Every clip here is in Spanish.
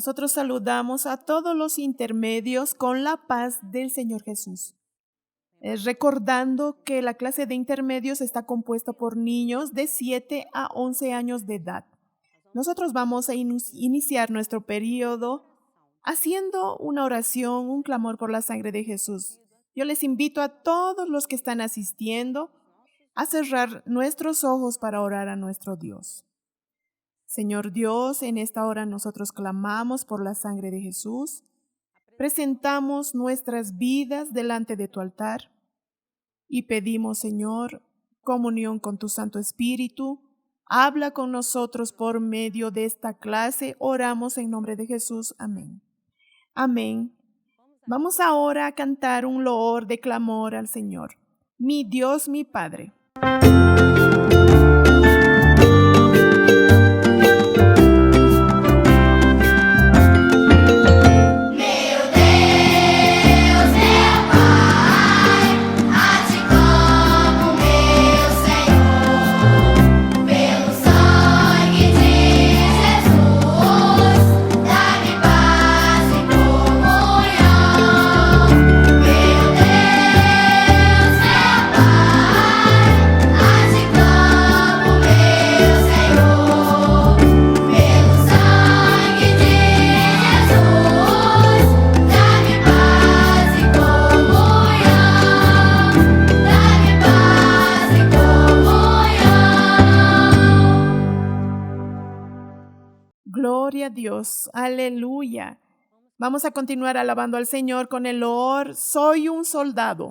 Nosotros saludamos a todos los intermedios con la paz del Señor Jesús. Recordando que la clase de intermedios está compuesta por niños de 7 a 11 años de edad. Nosotros vamos a iniciar nuestro periodo haciendo una oración, un clamor por la sangre de Jesús. Yo les invito a todos los que están asistiendo a cerrar nuestros ojos para orar a nuestro Dios. Señor Dios, en esta hora nosotros clamamos por la sangre de Jesús. Presentamos nuestras vidas delante de tu altar y pedimos, Señor, comunión con tu Santo Espíritu. Habla con nosotros por medio de esta clase. Oramos en nombre de Jesús. Amén. Amén. Vamos ahora a cantar un loor de clamor al Señor. Mi Dios, mi Padre. Gloria a Dios, aleluya. Vamos a continuar alabando al Señor con el loor Soy un soldado.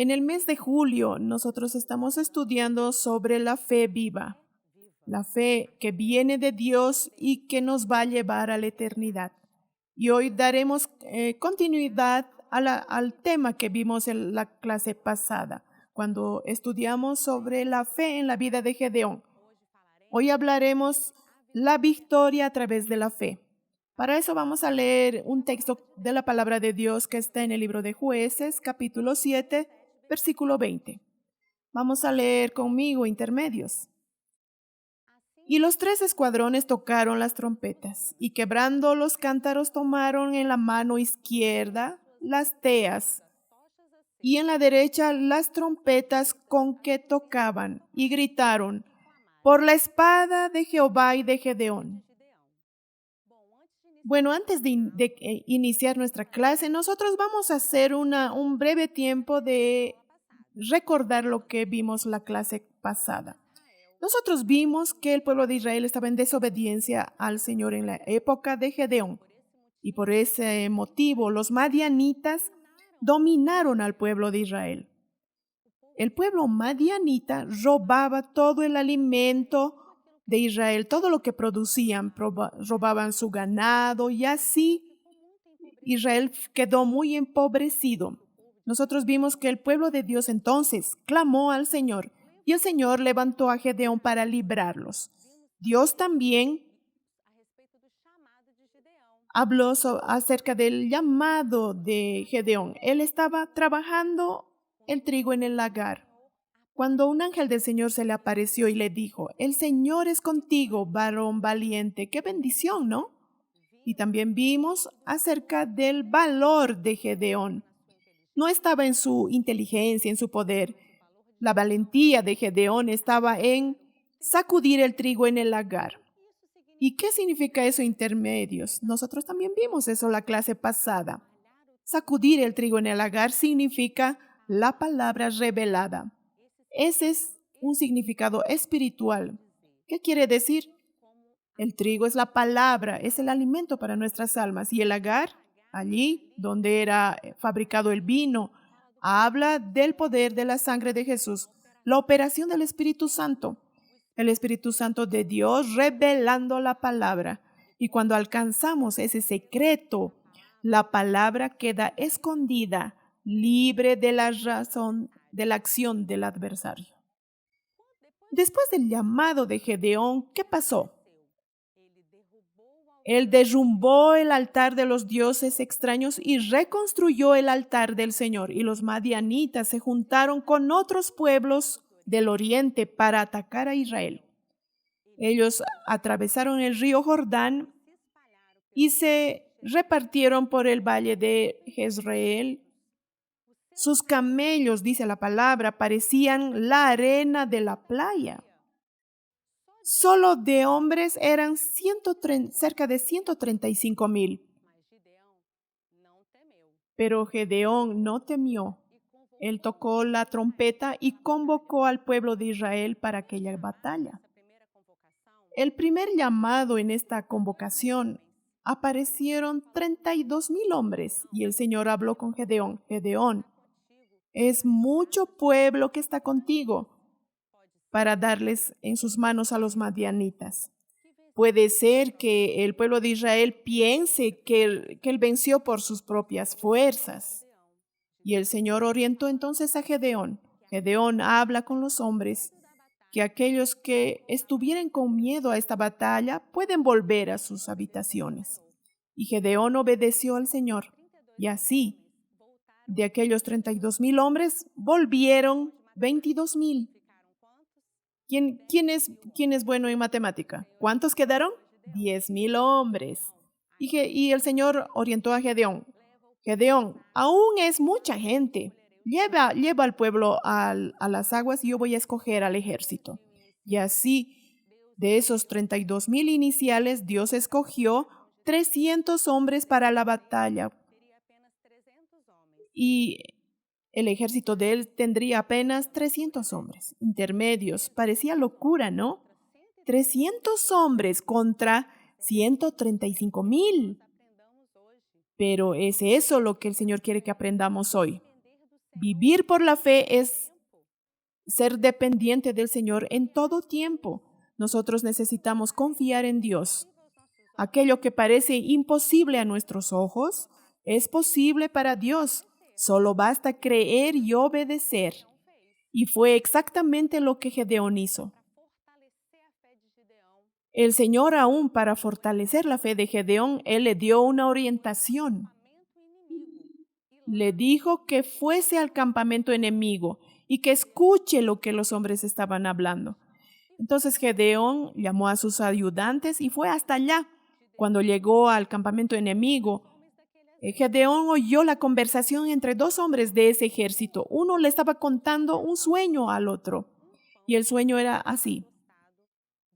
En el mes de julio, nosotros estamos estudiando sobre la fe viva, la fe que viene de Dios y que nos va a llevar a la eternidad. Y hoy daremos continuidad al tema que vimos en la clase pasada, cuando estudiamos sobre la fe en la vida de Gedeón. Hoy hablaremos la victoria a través de la fe. Para eso vamos a leer un texto de la palabra de Dios que está en el libro de Jueces, capítulo 7, versículo 20. Vamos a leer conmigo intermedios. Y los 3 escuadrones tocaron las trompetas, y quebrando los cántaros tomaron en la mano izquierda las teas, y en la derecha las trompetas con que tocaban, y gritaron, por la espada de Jehová y de Gedeón. Bueno, antes de iniciar nuestra clase, nosotros vamos a hacer un breve tiempo de recordar lo que vimos la clase pasada. Nosotros vimos que el pueblo de Israel estaba en desobediencia al Señor en la época de Gedeón. Y por ese motivo, los madianitas dominaron al pueblo de Israel. El pueblo madianita robaba todo el alimento de Israel, todo lo que producían, robaban su ganado y así Israel quedó muy empobrecido. Nosotros vimos que el pueblo de Dios entonces clamó al Señor y el Señor levantó a Gedeón para librarlos. Dios también habló acerca del llamado de Gedeón. Él estaba trabajando el trigo en el lagar, cuando un ángel del Señor se le apareció y le dijo, el Señor es contigo, varón valiente. ¡Qué bendición!, ¿no? Y también vimos acerca del valor de Gedeón. No estaba en su inteligencia, en su poder. La valentía de Gedeón estaba en sacudir el trigo en el lagar. ¿Y qué significa eso, intermedios? Nosotros también vimos eso la clase pasada. Sacudir el trigo en el lagar significa la palabra revelada. Ese es un significado espiritual. ¿Qué quiere decir? El trigo es la palabra, es el alimento para nuestras almas. Y el agar, allí donde era fabricado el vino, habla del poder de la sangre de Jesús, la operación del Espíritu Santo, el Espíritu Santo de Dios revelando la palabra. Y cuando alcanzamos ese secreto, la palabra queda escondida, libre de la razón, de la acción del adversario. Después del llamado de Gedeón, ¿qué pasó? Él derrumbó el altar de los dioses extraños y reconstruyó el altar del Señor. Y los madianitas se juntaron con otros pueblos del oriente para atacar a Israel. Ellos atravesaron el río Jordán y se repartieron por el valle de Jezreel. Sus camellos, dice la palabra, parecían la arena de la playa. Solo de hombres eran cerca de 135,000. Pero Gedeón no temió. Él tocó la trompeta y convocó al pueblo de Israel para aquella batalla. El primer llamado en esta convocación aparecieron 32,000 hombres y el Señor habló con Gedeón. Gedeón, es mucho pueblo que está contigo para darles en sus manos a los madianitas. Puede ser que el pueblo de Israel piense que él venció por sus propias fuerzas. Y el Señor orientó entonces a Gedeón. Gedeón habla con los hombres que aquellos que estuvieran con miedo a esta batalla pueden volver a sus habitaciones. Y Gedeón obedeció al Señor. Y así, de aquellos 32,000 hombres, volvieron 22,000. ¿Quién es bueno en matemática? ¿Cuántos quedaron? 10,000 hombres. Y el Señor orientó a Gedeón. Gedeón, aún es mucha gente. Lleva al pueblo a las aguas y yo voy a escoger al ejército. Y así, de esos 32,000 iniciales, Dios escogió 300 hombres para la batalla. Y el ejército de él tendría apenas 300 hombres, intermedios. Parecía locura, ¿no? 300 hombres contra 135,000. Pero es eso lo que el Señor quiere que aprendamos hoy. Vivir por la fe es ser dependiente del Señor en todo tiempo. Nosotros necesitamos confiar en Dios. Aquello que parece imposible a nuestros ojos es posible para Dios. Solo basta creer y obedecer. Y fue exactamente lo que Gedeón hizo. El Señor, aún para fortalecer la fe de Gedeón, Él le dio una orientación. Le dijo que fuese al campamento enemigo y que escuche lo que los hombres estaban hablando. Entonces Gedeón llamó a sus ayudantes y fue hasta allá. Cuando llegó al campamento enemigo, Gedeón oyó la conversación entre dos hombres de ese ejército. Uno le estaba contando un sueño al otro y el sueño era así.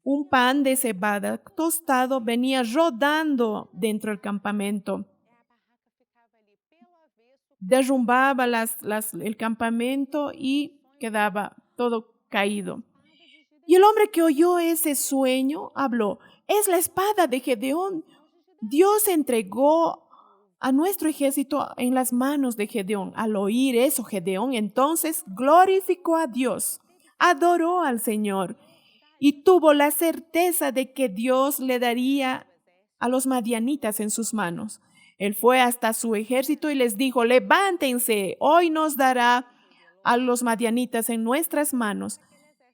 Un pan de cebada tostado venía rodando dentro del campamento. Derrumbaba el campamento y quedaba todo caído. Y el hombre que oyó ese sueño habló: es la espada de Gedeón. Dios entregó a nuestro ejército en las manos de Gedeón. Al oír eso, Gedeón entonces glorificó a Dios, adoró al Señor y tuvo la certeza de que Dios le daría a los madianitas en sus manos. Él fue hasta su ejército y les dijo: levántense, hoy nos dará a los madianitas en nuestras manos.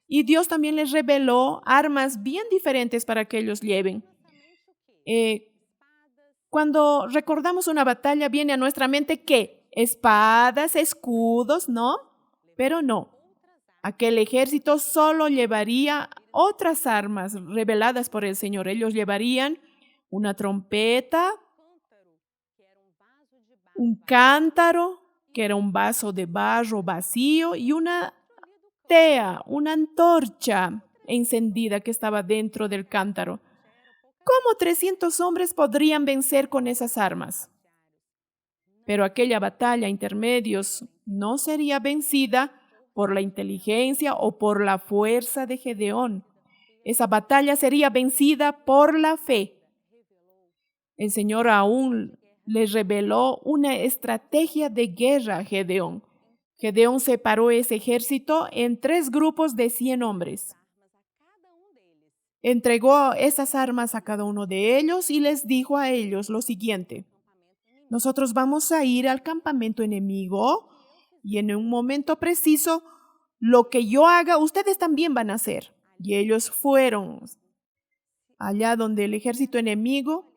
Y Dios también les reveló armas bien diferentes para que ellos lleven. Cuando recordamos una batalla, viene a nuestra mente ¿qué? Espadas, escudos, ¿no? Pero no. Aquel ejército solo llevaría otras armas reveladas por el Señor. Ellos llevarían una trompeta, un cántaro, que era un vaso de barro vacío, y una tea, una antorcha encendida que estaba dentro del cántaro. ¿Cómo 300 hombres podrían vencer con esas armas? Pero aquella batalla intermedios no sería vencida por la inteligencia o por la fuerza de Gedeón. Esa batalla sería vencida por la fe. El Señor aún le reveló una estrategia de guerra a Gedeón. Gedeón separó ese ejército en 3 grupos de 100 hombres. Entregó esas armas a cada uno de ellos y les dijo a ellos lo siguiente: nosotros vamos a ir al campamento enemigo y en un momento preciso, lo que yo haga, ustedes también van a hacer. Y ellos fueron allá donde el ejército enemigo,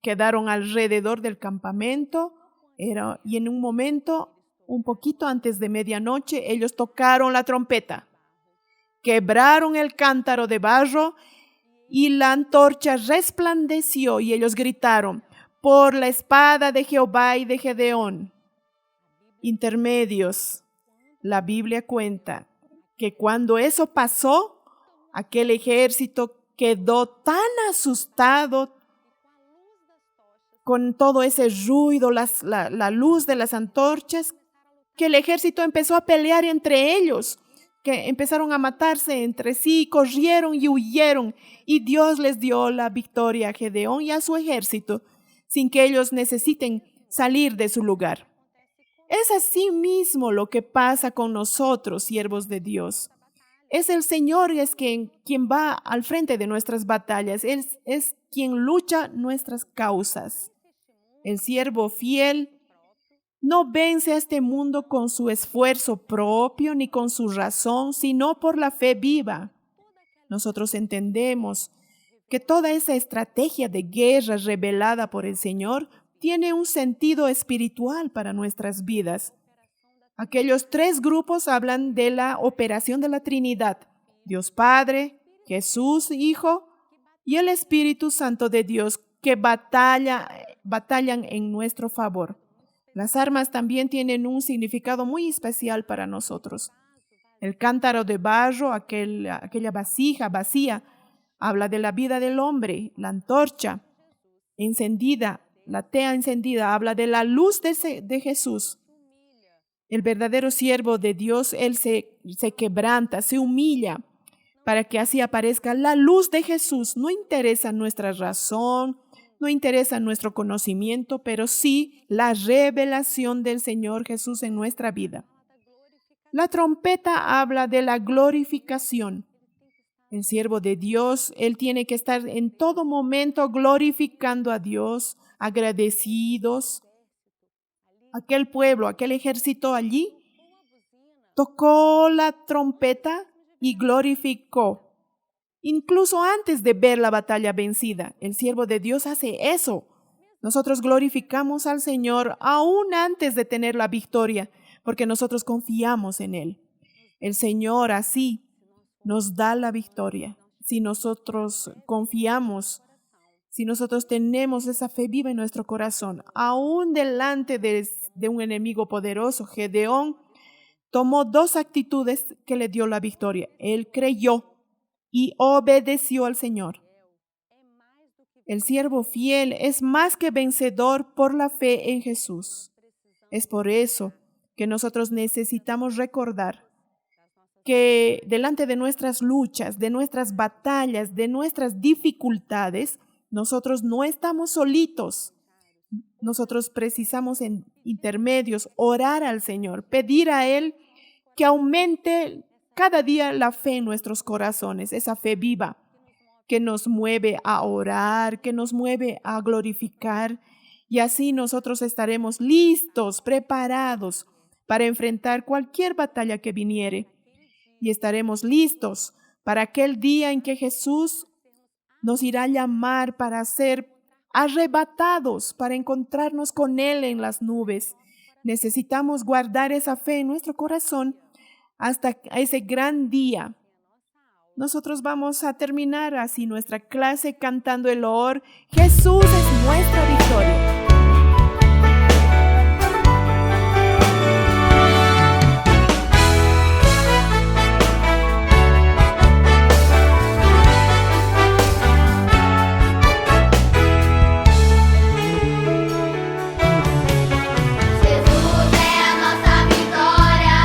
quedaron alrededor del campamento, y en un momento, un poquito antes de medianoche, ellos tocaron la trompeta, quebraron el cántaro de barro y la antorcha resplandeció y ellos gritaron: por la espada de Jehová y de Gedeón. Intermedios. La Biblia cuenta que cuando eso pasó, aquel ejército quedó tan asustado con todo ese ruido, la luz de las antorchas, que el ejército empezó a pelear entre ellos, que empezaron a matarse entre sí, corrieron y huyeron, y Dios les dio la victoria a Gedeón y a su ejército, sin que ellos necesiten salir de su lugar. Es así mismo lo que pasa con nosotros, siervos de Dios. Es el Señor quien va al frente de nuestras batallas. Él es quien lucha nuestras causas. El siervo fiel no vence a este mundo con su esfuerzo propio ni con su razón, sino por la fe viva. Nosotros entendemos que toda esa estrategia de guerra revelada por el Señor tiene un sentido espiritual para nuestras vidas. Aquellos 3 grupos hablan de la operación de la Trinidad: Dios Padre, Jesús Hijo y el Espíritu Santo de Dios, que batallan en nuestro favor. Las armas también tienen un significado muy especial para nosotros. El cántaro de barro, aquella vasija vacía, habla de la vida del hombre. La antorcha encendida, la tea encendida, habla de la luz de Jesús. El verdadero siervo de Dios, él se quebranta, se humilla, para que así aparezca la luz de Jesús. No interesa nuestra razón, no interesa nuestro conocimiento, pero sí la revelación del Señor Jesús en nuestra vida. La trompeta habla de la glorificación. El siervo de Dios, él tiene que estar en todo momento glorificando a Dios, agradecidos. Aquel pueblo, aquel ejército allí, tocó la trompeta y glorificó. Incluso antes de ver la batalla vencida, el siervo de Dios hace eso. Nosotros glorificamos al Señor aún antes de tener la victoria, porque nosotros confiamos en Él. El Señor así nos da la victoria. Si nosotros confiamos, si nosotros tenemos esa fe viva en nuestro corazón, aún delante de un enemigo poderoso, Gedeón tomó 2 actitudes que le dio la victoria. Él creyó y obedeció al Señor. El siervo fiel es más que vencedor por la fe en Jesús. Es por eso que nosotros necesitamos recordar que delante de nuestras luchas, de nuestras batallas, de nuestras dificultades, nosotros no estamos solitos. Nosotros precisamos en intermedios orar al Señor, pedir a Él que aumente cada día la fe en nuestros corazones, esa fe viva que nos mueve a orar, que nos mueve a glorificar, y así nosotros estaremos listos, preparados para enfrentar cualquier batalla que viniere, y estaremos listos para aquel día en que Jesús nos irá a llamar para ser arrebatados, para encontrarnos con Él en las nubes. Necesitamos guardar esa fe en nuestro corazón hasta ese gran día. Nosotros vamos a terminar así nuestra clase cantando el loor: Jesús es nuestra victoria. Jesus é a nossa vitória.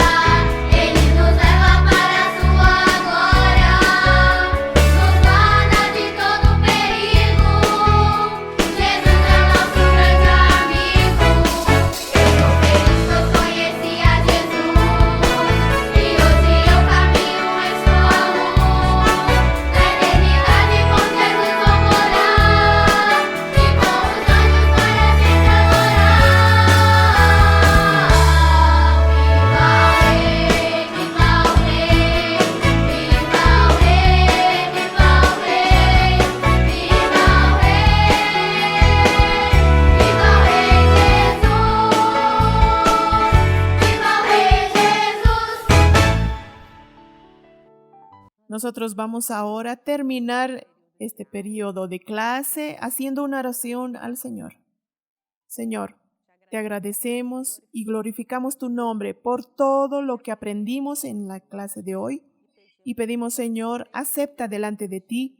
Nosotros vamos ahora a terminar este periodo de clase haciendo una oración al Señor. Señor, te agradecemos y glorificamos tu nombre por todo lo que aprendimos en la clase de hoy y pedimos, Señor, acepta delante de ti.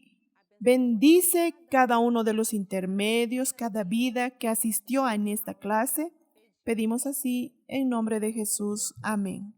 Bendice cada uno de los intermedios, cada vida que asistió en esta clase. Pedimos así en nombre de Jesús. Amén.